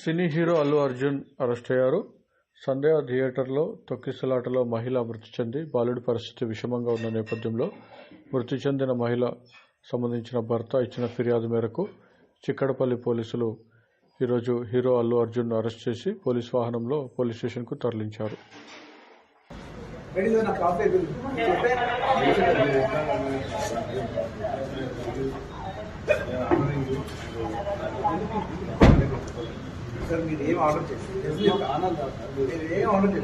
Cine hero Allu Arjun arrest అయ్యారు. సంధ్య థియేటర్లో తొక్కిసలాటలో మహిళ మృతి చెంది బాలుడి పరిస్థితి విషమంగా ఉన్న నేపథ్యంలో మృతి చెందిన మహిళ సంబంధించిన భర్త ఇచ్చిన ఫిర్యాదు మేరకు చిక్కడపల్లి పోలీసులు ఈరోజు హీరో అల్లు అర్జున్ అరెస్ట్ చేసి పోలీస్ వాహనంలో పోలీస్ స్టేషన్కు తరలించారు. సార్ మీరు ఏం ఆర్డర్ చేయండి,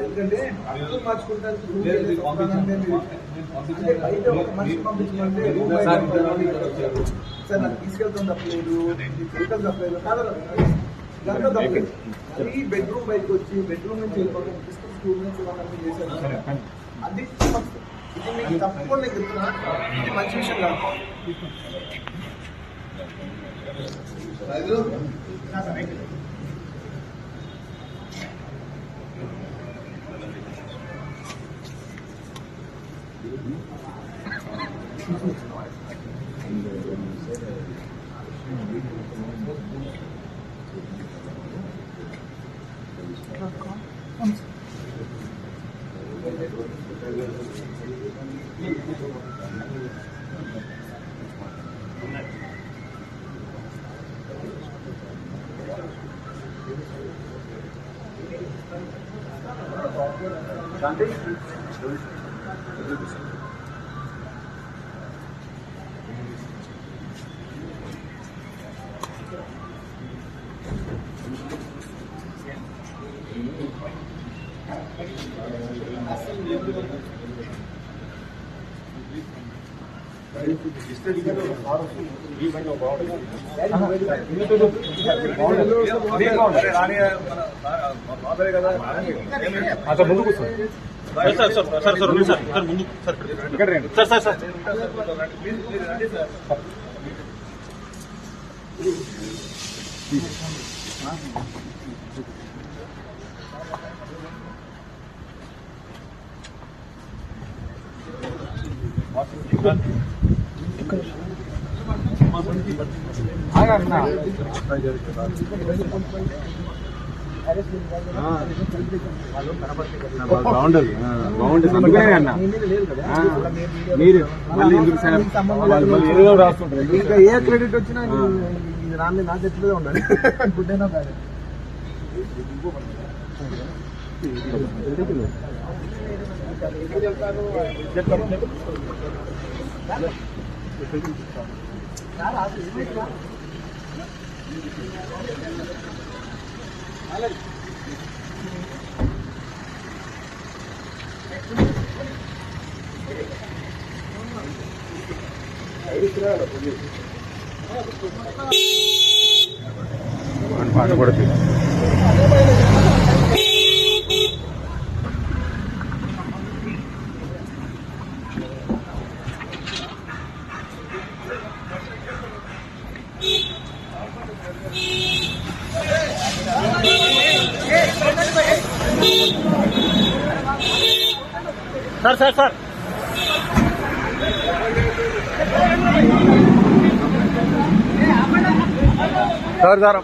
ఎందుకంటే అర్థం మార్చుకుంటానికి బయట ఒక మనిషి పంపించమంటే సార్ నాకు తీసుకెళ్తాం తప్పలేదు, వెహికల్ తప్పలేదు కాదు, ఇదంతా తప్పలేదు. అది బెడ్రూమ్ బయటకు వచ్చి బెడ్రూమ్ నుంచి వెళ్ళిపోవడం స్కూల్ నుంచి వాళ్ళని చేశారు. అది ఇది మీకు తప్పకుండా నేను చెప్తున్నా, ఇది మంచి విషయం కాదు. శాంతి ముందుకు బాగుండదు అన్న మీరు మళ్ళీ ఎందుకు రాస్తుంటారు. ఇంకా ఏ క్రెడిట్ వచ్చినా రాని నా చెట్లే ఉండాలి. గుడ్ అయినా బ్యాడ్ పాట పడుతుంది. Sir sir sir sir